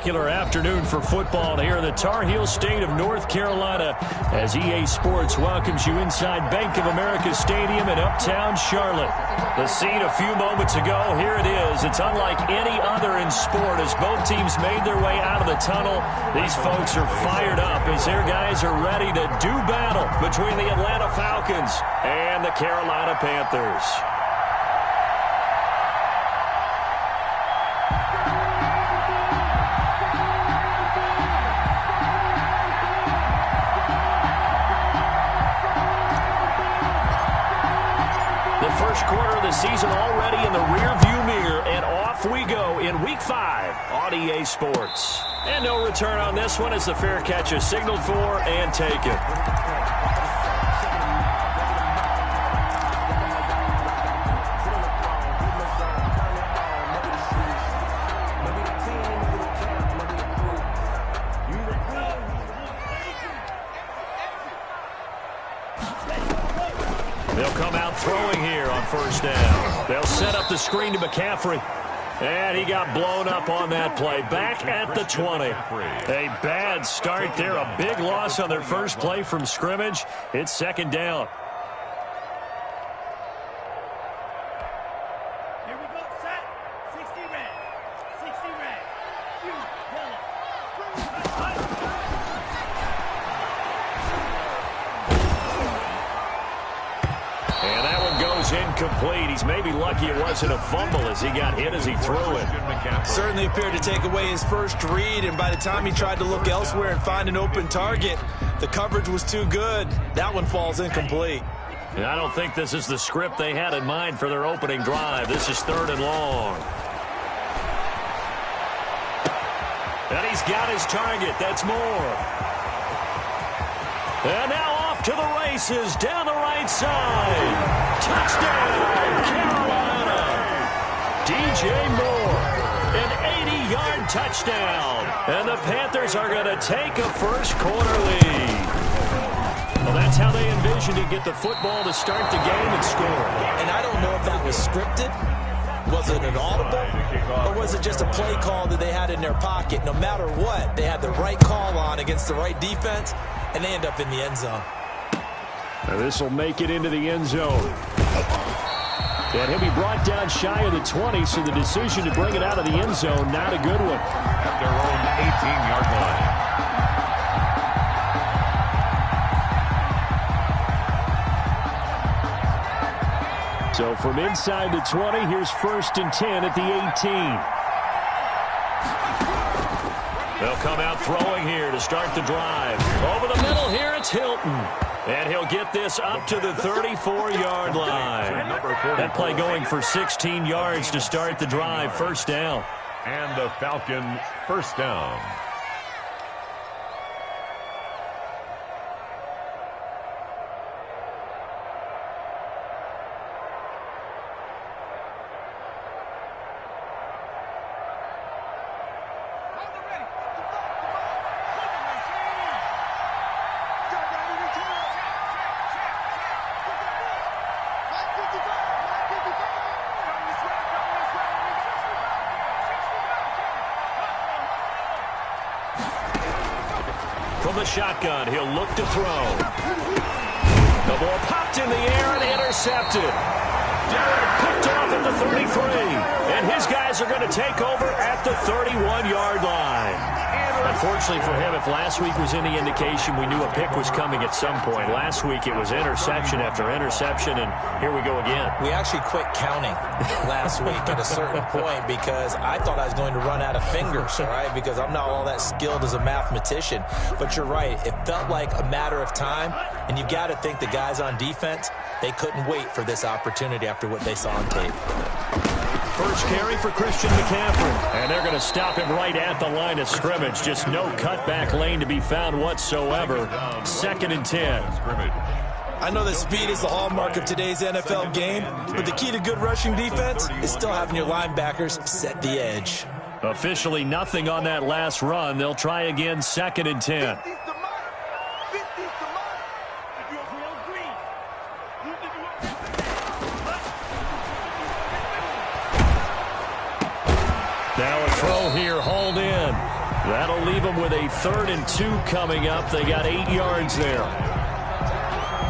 spectacular afternoon for football here in the Tar Heel state of North Carolina as EA Sports welcomes you inside Bank of America Stadium in uptown Charlotte. The scene a few moments ago, here it is. It's unlike any other in sport as both teams made their way out of the tunnel. These folks are fired up as their guys are ready to do battle between the Atlanta Falcons and the Carolina Panthers. First quarter of the season already in the rearview mirror, and off we go in Week 5 on EA Sports. And no return on this one as the fair catch is signaled for and taken. They'll come out throwing here on first down. They'll set up the screen to McCaffrey. And he got blown up on that play. Back at the 20. A bad start there. A big loss on their first play from scrimmage. It's second down. Here we go, set. 60 red. 60 red. Yellow. And that one goes incomplete. He's maybe lucky it wasn't a fumble as he got hit as he threw it. Certainly appeared to take away his first read, and by the time he tried to look elsewhere and find an open target, the coverage was too good. That one falls incomplete. And I don't think this is the script they had in mind for their opening drive. This is 3rd and long. And he's got his target. That's Moore. And now off to the races down the right side. Touchdown, Carolina. DJ Moore, an 80-yard touchdown. And the Panthers are going to take a first quarter lead. Well, that's how they envisioned to get the football to start the game and score. And I don't know if that was scripted. Was it an audible? Or was it just a play call that they had in their pocket? No matter what, they had the right call on against the right defense, and they end up in the end zone. Now this will make it into the end zone. And he'll be brought down shy of the 20, so the decision to bring it out of the end zone, not a good one. At their own 18-yard line. So from inside the 20, here's 1st and 10 at the 18. They'll come out throwing here to start the drive. Over the middle here, it's Hilton. And he'll get this up to the 34-yard line. That play going for 16 yards to start the drive. First down. And the Falcons first down. From the shotgun, he'll look to throw. The ball popped in the air and intercepted. Derek picked off at the 33. And his guys are going to take over at the 31-yard line. Unfortunately for him, if last week was any indication, we knew a pick was coming at some point. Last week it was interception after interception, and here we go again. We actually quit counting last week at a certain point because I thought I was going to run out of fingers, all right, because I'm not all that skilled as a mathematician. But you're right. It felt like a matter of time, and you've got to think the guys on defense, they couldn't wait for this opportunity after what they saw on tape. First carry for Christian McCaffrey. And they're going to stop him right at the line of scrimmage. Just no cutback lane to be found whatsoever. 2nd and 10. I know that speed is the hallmark of today's NFL game, but the key to good rushing defense is still having your linebackers set the edge. Officially nothing on that last run. They'll try again, 2nd and 10. Now a throw here, hauled in. That'll leave them with a 3rd and 2 coming up. They got 8 yards there.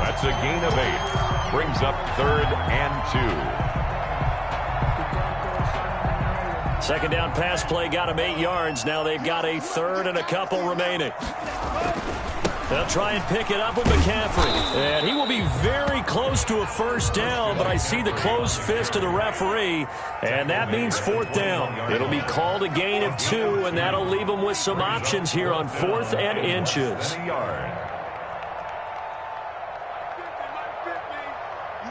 That's a gain of 8. Brings up 3rd and 2. Second down pass play got them 8 yards. Now they've got a 3rd and a couple remaining. They'll try and pick it up with McCaffrey. And he will be very close to a 1st down, but I see the closed fist of the referee, and that means 4th down. It'll be called a gain of 2, and that'll leave them with some options here on 4th and inches. You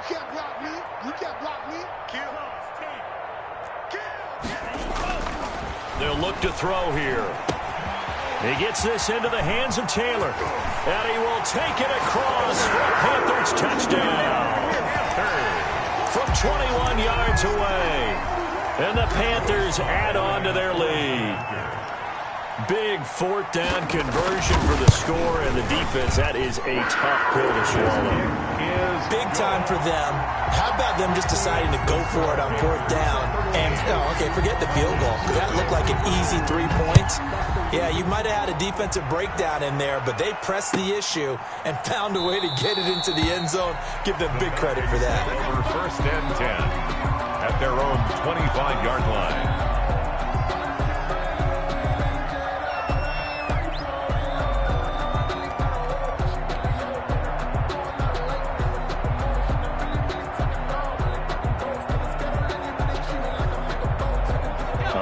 can't block me. You can't block me. They'll look to throw here. He gets this into the hands of Taylor. And he will take it across for a Panthers touchdown. From 21 yards away. And the Panthers add on to their lead. Big 4th down conversion for the score, and the defense, that is a tough pill to swallow. Big time for them. How about them just deciding to go for it on 4th down? And, forget the field goal. That looked like an easy 3 points. Yeah, you might have had a defensive breakdown in there, but they pressed the issue and found a way to get it into the end zone. Give them big credit for that. Over 1st and 10 at their own 25-yard line.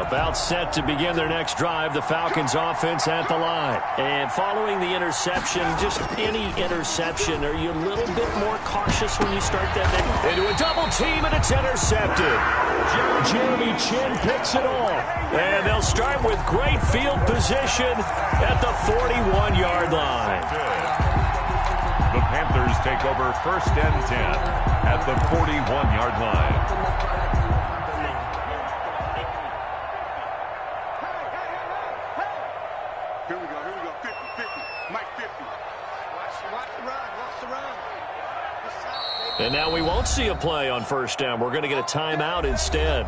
About set to begin their next drive, the Falcons offense at the line. And following the interception, just any interception, are you a little bit more cautious when you start that thing? Into a double team, and it's intercepted. Jeremy Chin picks it off. And they'll start with great field position at the 41-yard line. The Panthers take over 1st and 10 at the 41-yard line. And now we won't see a play on 1st down. We're going to get a timeout instead.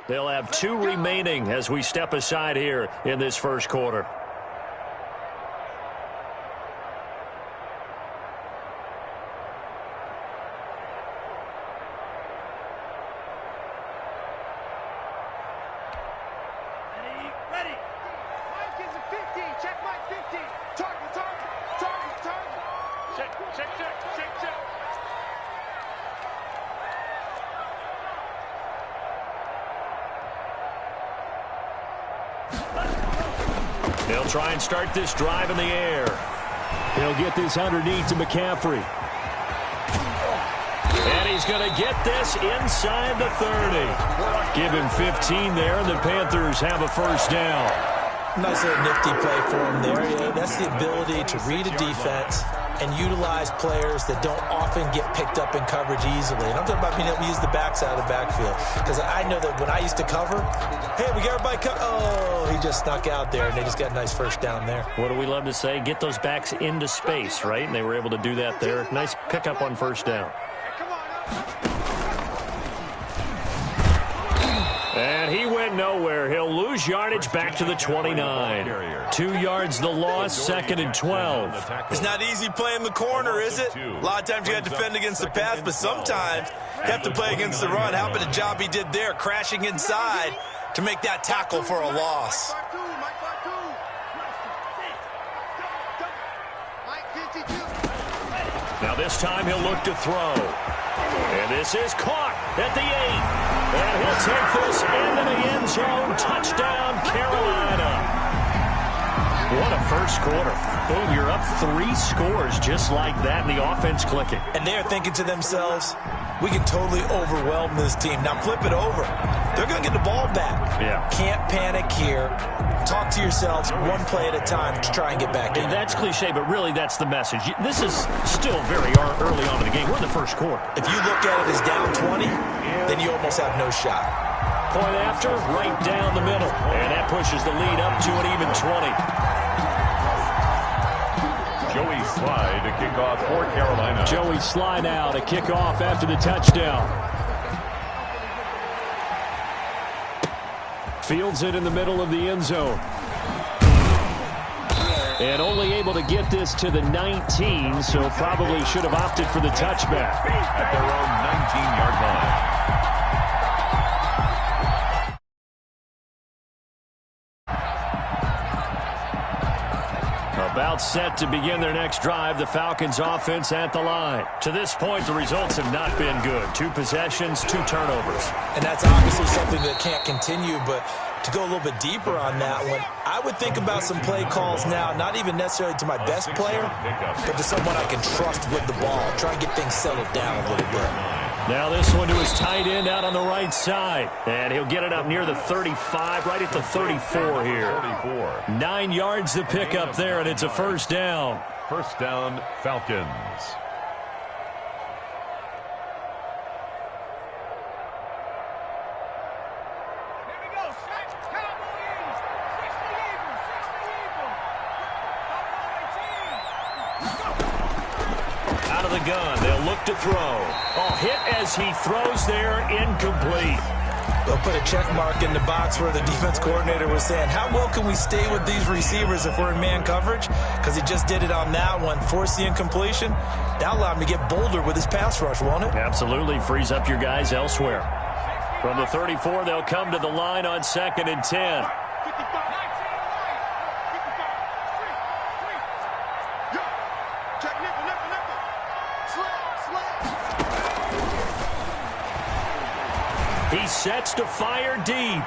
They'll have 2 remaining as we step aside here in this first quarter. Ready. Mike is a 50. Check Mike 50. Target. Check. They'll try and start this drive in the air. He'll get this underneath to McCaffrey. And he's going to get this inside the 30. Give him 15 there, and the Panthers have a first down. Nice little nifty play for him there. Yeah, that's the ability to read a defense and utilize players that don't often get picked up in coverage easily. And I'm talking about being able to use the backside of the backfield. Because I know that when I used to cover, hey, we got everybody covered. Oh, he just snuck out there, and they just got a nice first down there. What do we love to say? Get those backs into space, right? And they were able to do that there. Nice pickup on first down. And he went nowhere. He'll lose yardage back to the 29. 2 yards the loss, 2nd and 12. It's not easy playing the corner, is it? A lot of times you got to defend against the pass, but sometimes you have to play against the run. How about the job he did there, crashing inside to make that tackle for a loss? Now this time he'll look to throw. And this is caught at the 8. And he'll take this into the end zone. Touchdown, Carolina. What a first quarter. Boom, you're up 3 scores just like that, and the offense clicking. And they're thinking to themselves, we can totally overwhelm this team. Now flip it over. They're going to get the ball back. Yeah. Can't panic here. Talk to yourselves one play at a time to try and get back in. And that's cliche, but really that's the message. This is still very early on in the game. We're in the first quarter. If you look at it as down 20, then you almost have no shot. Point after, right down the middle. And that pushes the lead up to an even 20. Joey Sly to kick off for Carolina. Joey Sly now to kick off after the touchdown. Fields it in the middle of the end zone. And only able to get this to the 19, so probably should have opted for the touchback. At their own 19-yard line. About set to begin their next drive, the Falcons offense at the line. To this point, the results have not been good. 2 possessions, 2 turnovers. And that's obviously something that can't continue, but to go a little bit deeper on that one, I would think about some play calls now, not even necessarily to my best player, but to someone I can trust with the ball. Try and get things settled down a little bit. Now this one to his tight end out on the right side. And he'll get it up near the 35, right at the 34 here. 9 yards to pick up there, and it's a first down. First down, Falcons. Out of the gun, they'll look to throw. Oh, hit as he throws there, incomplete. They'll put a check mark in the box where the defense coordinator was saying, how well can we stay with these receivers if we're in man coverage? Because he just did it on that one, forced the incompletion. That'll allow him to get bolder with his pass rush, won't it? Absolutely, frees up your guys elsewhere. From the 34, they'll come to the line on 2nd and 10. He sets to fire deep.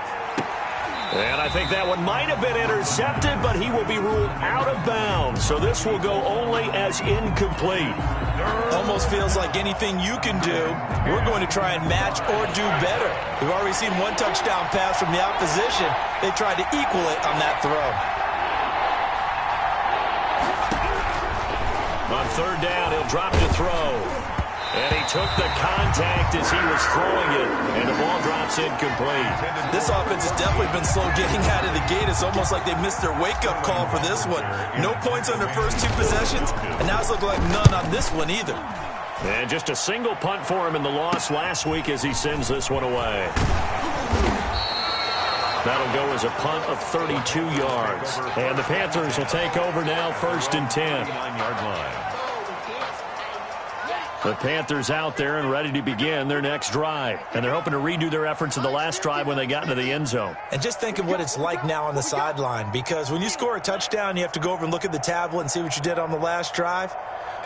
And I think that one might have been intercepted, but he will be ruled out of bounds. So this will go only as incomplete. Almost feels like anything you can do, we're going to try and match or do better. We've already seen 1 touchdown pass from the opposition. They tried to equal it on that throw. On 3rd down, he'll drop to throw. And he took the contact as he was throwing it, and the ball drops incomplete. This offense has definitely been slow getting out of the gate. It's almost like they missed their wake-up call for this one. No points on their first 2 possessions, and now it's looking like none on this one either. And just a single punt for him in the loss last week as he sends this one away. That'll go as a punt of 32 yards. And the Panthers will take over now, 1st and 10. The Panthers out there and ready to begin their next drive. And they're hoping to redo their efforts in the last drive when they got into the end zone. And just think of what it's like now on the sideline, because when you score a touchdown, you have to go over and look at the tablet and see what you did on the last drive.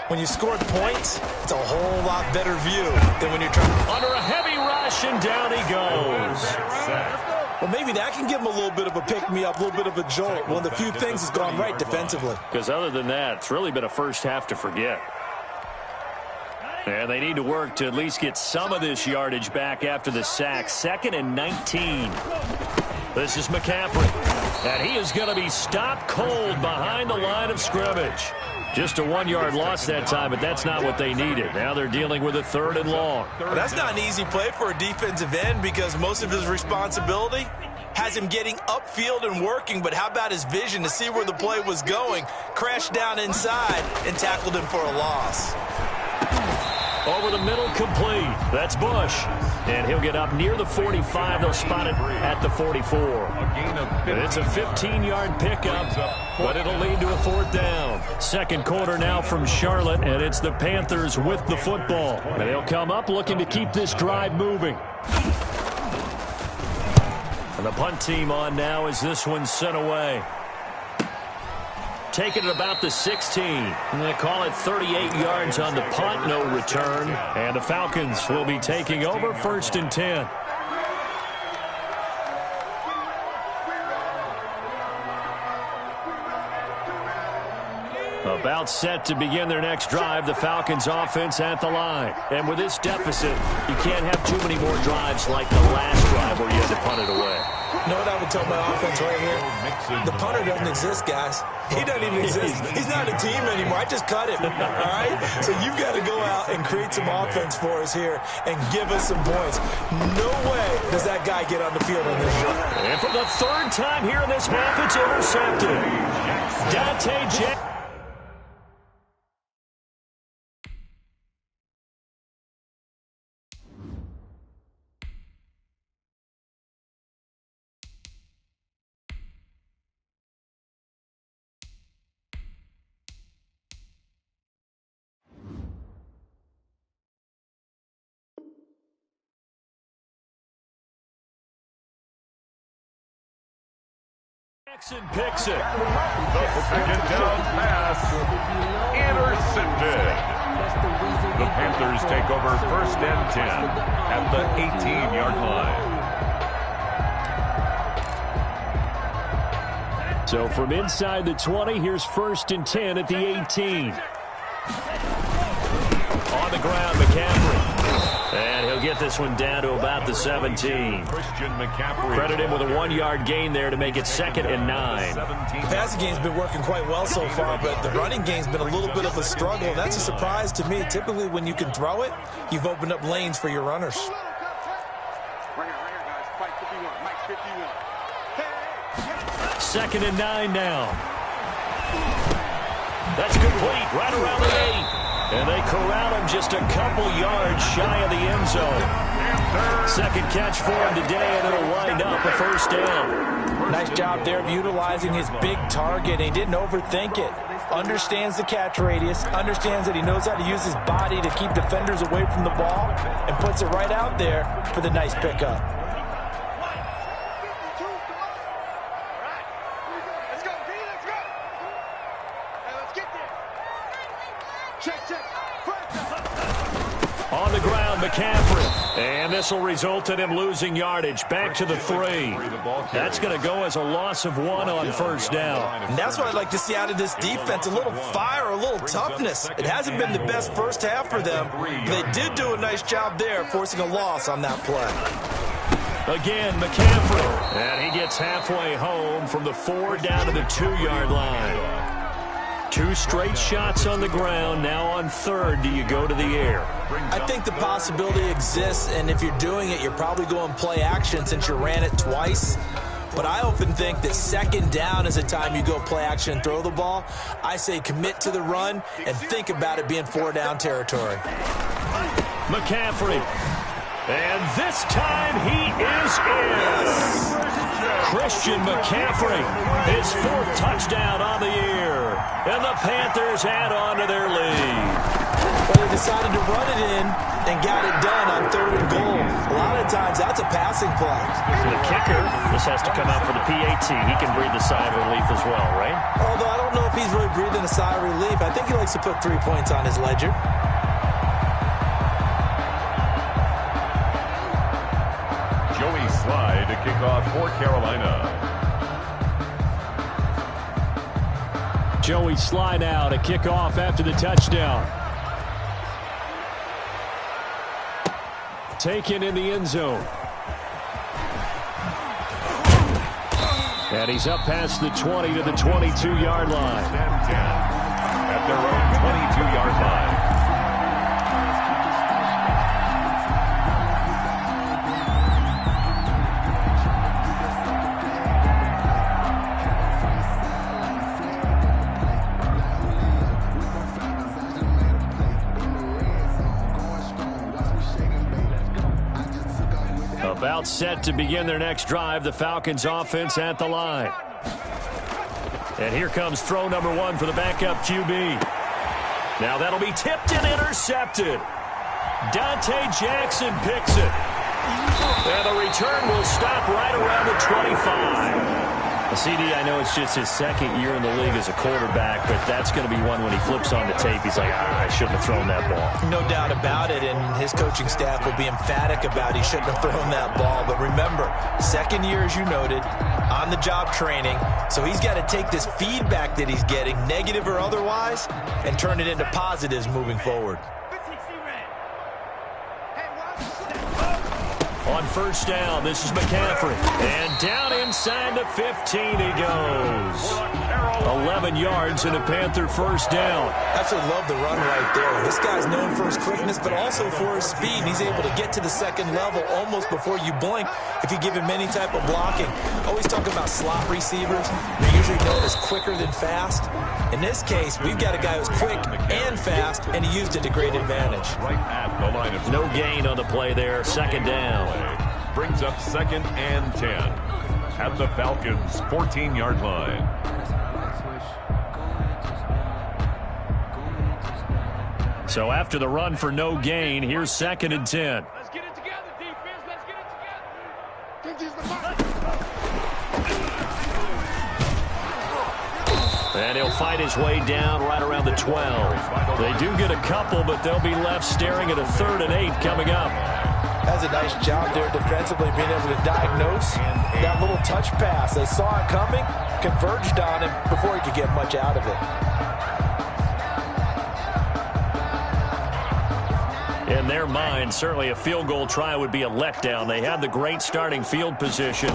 When you scored points, it's a whole lot better view than when you're trying. Under a heavy rush, and down he goes. Well, maybe that can give him a little bit of a pick-me-up, a little bit of a jolt. One of the few things that's gone right defensively. Because other than that, it's really been a first half to forget. And they need to work to at least get some of this yardage back after the sack. 2nd and 19. This is McCaffrey. And he is going to be stopped cold behind the line of scrimmage. Just a 1-yard loss that time, but that's not what they needed. Now they're dealing with a 3rd and long. Well, that's not an easy play for a defensive end because most of his responsibility has him getting upfield and working, but how about his vision to see where the play was going? Crashed down inside and tackled him for a loss. Over the middle, complete. That's Bush. And he'll get up near the 45. They'll spot it at the 44. And it's a 15-yard pickup, but it'll lead to a 4th down. 2nd quarter now from Charlotte, and it's the Panthers with the football. And they'll come up looking to keep this drive moving. And the punt team on now as this one's sent away. Taking it about the 16. And they call it 38 yards on the punt, no return. And the Falcons will be taking over, 1st and 10. About set to begin their next drive, the Falcons offense at the line. And with this deficit, you can't have too many more drives like the last drive where you had to punt it away. You know what I would tell my offense right here? The punter doesn't exist, guys. He doesn't even exist. He's not a team anymore. I just cut him, all right? So you've got to go out and create some offense for us here and give us some points. No way does that guy get on the field on this drive. And for the 3rd time here in this half, it's intercepted. Dante Jackson. Jackson picks it. The 2nd down pass intercepted. The Panthers take over 1st and 10 at the 18-yard line. So from inside the 20, here's 1st and 10 at the 18. On the ground, McCaffrey. And he'll get this one down to about the 17. Christian McCaffrey. Credit him with a 1-yard gain there to make it 2nd and 9. The passing game's been working quite well so far, but the running game's been a little bit of a struggle, and that's a surprise to me. Typically, when you can throw it, you've opened up lanes for your runners. Right here, guys. Mike 51. Mike 51. 2nd and 9 now. That's complete right around the 8. And they corral him just a couple yards shy of the end zone. 2nd catch for him today, and it'll wind up a 1st down. Nice job there of utilizing his big target, and he didn't overthink it. Understands the catch radius, understands that he knows how to use his body to keep defenders away from the ball, and puts it right out there for the nice pickup. Let's go, B, let's go. Let's get there. Check, check. On the ground, McCaffrey. And this will result in him losing yardage. Back to the 3. That's going to go as a loss of 1 on 1st down. And that's what I'd like to see out of this defense, a little fire, a little toughness. It hasn't been the best first half for them, but they did do a nice job there, forcing a loss on that play. Again, McCaffrey. And he gets halfway home from the 4 down to the 2-yard line. 2 straight shots on the ground. Now on 3rd, do you go to the air? I think the possibility exists, and if you're doing it, you're probably going play action since you ran it twice. But I often think that 2nd down is the time you go play action and throw the ball. I say commit to the run and think about it being 4-down territory. McCaffrey. And this time he is in. Christian McCaffrey, his 4th touchdown on the year. And the Panthers add on to their lead. Well, they decided to run it in and got it done on 3rd and goal. A lot of times, that's a passing play. The kicker, this has to come out for the PAT. He can breathe a sigh of relief as well, right? Although I don't know if he's really breathing a sigh of relief. I think he likes to put 3 points on his ledger. Joey Slye to kick off for Carolina. Joey Slye now to kick off after the touchdown. Taken in the end zone. And he's up past the 20 to the 22-yard line. 10-10 at their own 22-yard line. About set to begin their next drive, the Falcons offense at the line. And here comes throw number 1 for the backup QB. Now that'll be tipped and intercepted. Dante Jackson picks it. And the return will stop right around the 25. CD, I know it's just his 2nd year in the league as a quarterback, but that's going to be one when he flips on the tape. He's like, I shouldn't have thrown that ball. No doubt about it, and his coaching staff will be emphatic about he shouldn't have thrown that ball. But remember, 2nd year, as you noted, on-the-job training, so he's got to take this feedback that he's getting, negative or otherwise, and turn it into positives moving forward. On first down, this is McCaffrey. And down inside the 15 he goes. 11 yards and a Panther first down. Absolutely love the run right there. This guy's known for his quickness, but also for his speed. He's able to get to the 2nd level almost before you blink if you give him any type of blocking. Always talk about slot receivers. They're usually known as quicker than fast. In this case, we've got a guy who's quick and fast, and he used it to great advantage. Right at the line of no gain on the play there. 2nd down. Brings up 2nd and 10 at the Falcons' 14-yard line. So after the run for no gain, here's 2nd and 10. Let's get it together, defense. Let's get it together. And he'll fight his way down right around the 12. They do get a couple, but they'll be left staring at a 3rd and 8 coming up. Has a nice job there defensively, being able to diagnose that little touch pass. They saw it coming, converged on him before he could get much out of it. In their mind, certainly a field goal try would be a letdown. They had the great starting field position.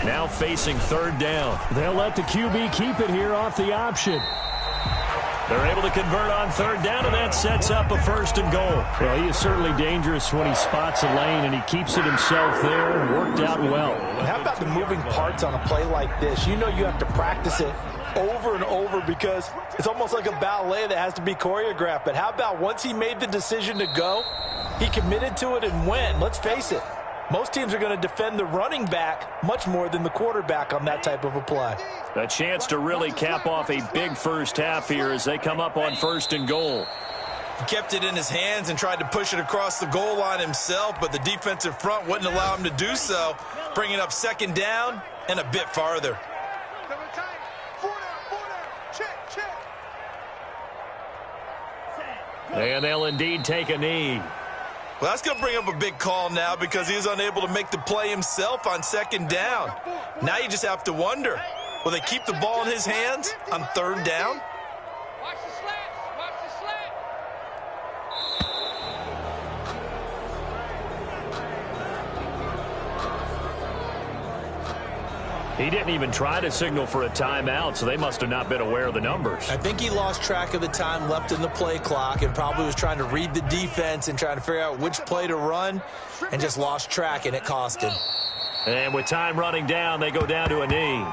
Now facing 3rd down. They'll let the QB keep it here off the option. They're able to convert on 3rd down, and that sets up a 1st and goal. Well, he is certainly dangerous when he spots a lane, and he keeps it himself there. Worked out well. And how about the moving parts on a play like this? You know you have to practice it over and over because it's almost like a ballet that has to be choreographed. But how about once he made the decision to go, he committed to it and went. Let's face it, most teams are going to defend the running back much more than the quarterback on that type of a play. A chance to really cap off a big first half here as they come up on 1st and goal. He kept it in his hands and tried to push it across the goal line himself, but the defensive front wouldn't allow him to do so, bringing up 2nd down and a bit farther. And they'll indeed take a knee. Well, that's going to bring up a big call now because he was unable to make the play himself on 2nd down. Now you just have to wonder, will they keep the ball in his hands on 3rd down? Watch the slats. Watch the slat. He didn't even try to signal for a timeout, so they must have not been aware of the numbers. I think he lost track of the time left in the play clock and probably was trying to read the defense and trying to figure out which play to run and just lost track, and it cost him. And with time running down, they go down to a knee.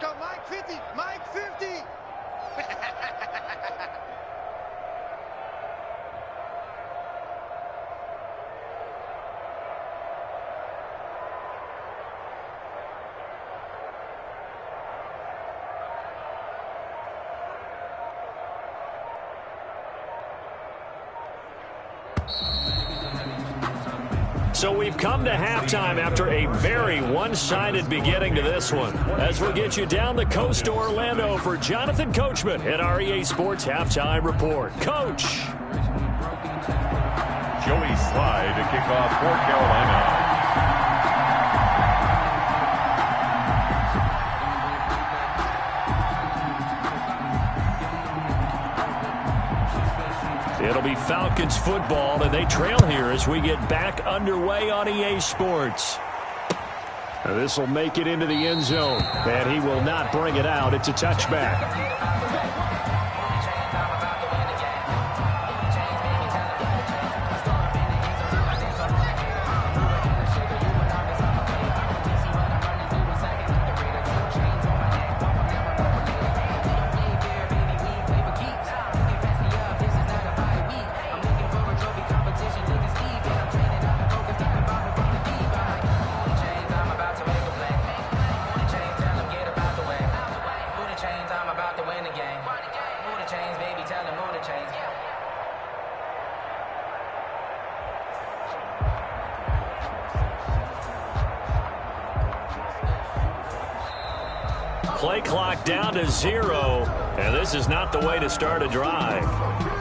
go, Mike 50. Mike 50. So we've come to halftime after a very one-sided beginning to this one. As we'll get you down the coast to Orlando for Jonathan Coachman at our EA Sports Halftime Report. Coach. Joey Slye to kick off for Carolina. It'll be Falcons football, and they trail here as we get back underway on EA Sports. This will make it into the end zone, and he will not bring it out. It's a touchback. Play clock down to 0, and this is not the way to start a drive.